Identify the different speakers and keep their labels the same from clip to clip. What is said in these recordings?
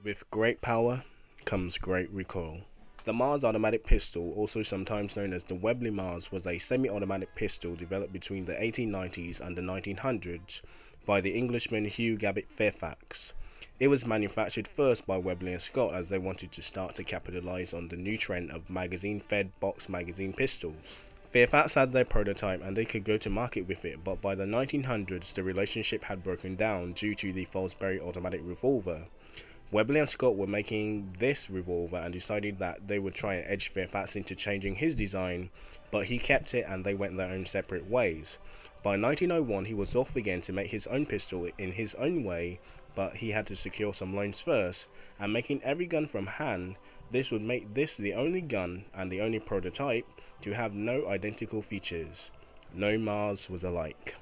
Speaker 1: With great power comes great recoil. The Mars automatic pistol, also sometimes known as the Webley Mars, was a semi-automatic pistol developed between the 1890s and the 1900s by the Englishman Hugh Gabbett Fairfax. It was manufactured first by Webley and Scott as they wanted to start to capitalize on the new trend of magazine-fed box magazine pistols. Fairfax had their prototype and they could go to market with it, but by the 1900s the relationship had broken down due to the Fosbury automatic revolver. Webley and Scott were making this revolver and decided that they would try and edge Fairfax into changing his design, but he kept it and they went their own separate ways. By 1901 he was off again to make his own pistol in his own way, but he had to secure some loans first, and making every gun from hand, this would make this the only gun and the only prototype to have no identical features. No Mars was alike.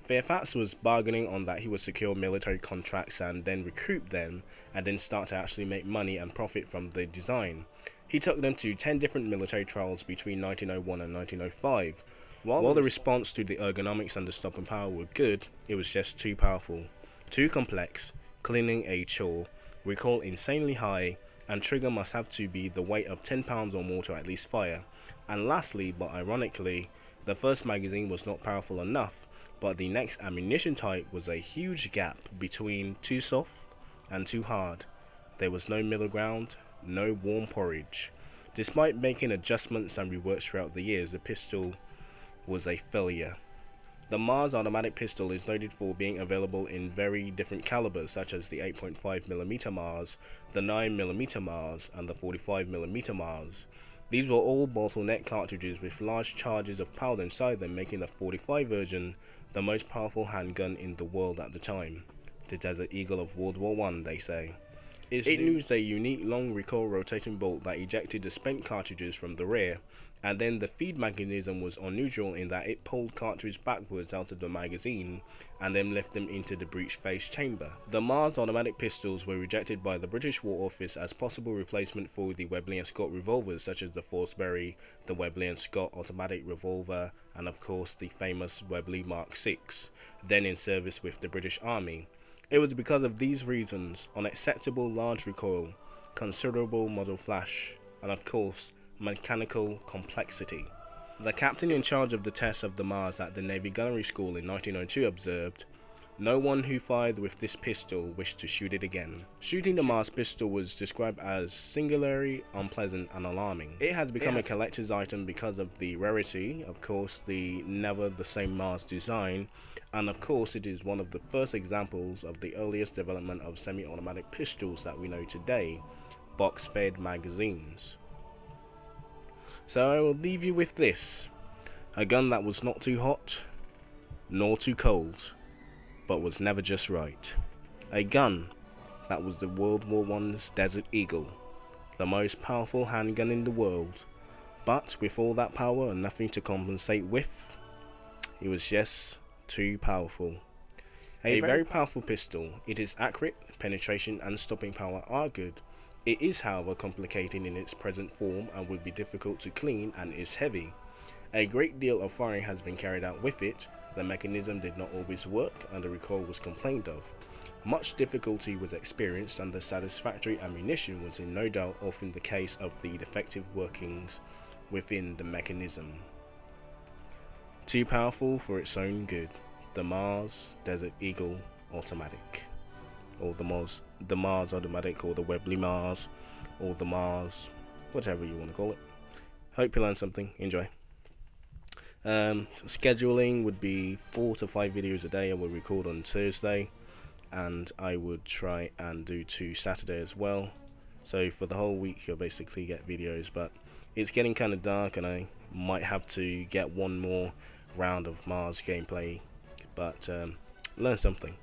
Speaker 1: Fairfax was bargaining on that he would secure military contracts and then recruit them and then start to actually make money and profit from the design. He took them to 10 different military trials between 1901 and 1905. While the response to the ergonomics and the stopping power were good, it was just too powerful, too complex, cleaning a chore, recoil insanely high, and trigger must have to be the weight of 10 pounds or more to at least fire. And lastly, but ironically, the first magazine was not powerful enough, but the next ammunition type was a huge gap between too soft and too hard. There was no middle ground, no warm porridge. Despite making adjustments and reworks throughout the years, the pistol was a failure. The Mars automatic pistol is noted for being available in very different calibers such as the 8.5mm Mars, the 9mm Mars, and the 45mm Mars. These were all bottleneck cartridges with large charges of powder inside them, making the 45 version the most powerful handgun in the world at the time. The Desert Eagle of World War I, they say. It used a unique long recoil rotating bolt that ejected the spent cartridges from the rear, and then the feed mechanism was unusual in that it pulled cartridges backwards out of the magazine and then left them into the breech face chamber. The Mars automatic pistols were rejected by the British War Office as possible replacement for the Webley and Scott revolvers such as the Fosbury, the Webley and Scott automatic revolver, and of course the famous Webley Mark VI, then in service with the British Army. It was because of these reasons: unacceptable large recoil, considerable muzzle flash, and of course mechanical complexity. The captain in charge of the test of the Mars at the Navy Gunnery School in 1902 observed, "No one who fired with this pistol wished to shoot it again." Shooting the Mars pistol was described as singularly unpleasant and alarming. It has become a collector's item because of the rarity, of course the never the same Mars design, and of course it is one of the first examples of the earliest development of semi-automatic pistols that we know today, box-fed magazines. So I will leave you with this: a gun that was not too hot, nor too cold, but was never just right. A gun that was the World War I's Desert Eagle, the most powerful handgun in the world, but with all that power and nothing to compensate with, it was just too powerful. A very powerful pistol. It is accurate, penetration and stopping power are good. It is however complicated in its present form and would be difficult to clean, and is heavy. A great deal of firing has been carried out with it. The mechanism did not always work and the recoil was complained of. Much difficulty was experienced and the satisfactory ammunition was in no doubt often the case of the defective workings within the mechanism. Too powerful for its own good. The Mars Desert Eagle Automatic, or the Mars Automatic, or the Webley Mars, or the Mars, whatever you want to call it. Hope you learned something. Enjoy. Scheduling would be 4 to 5 videos a day. I will record on Thursday, and I would try and do 2 Saturday as well. So for the whole week you'll basically get videos, but it's getting kind of dark and I might have to get one more round of Mars gameplay, but learn something.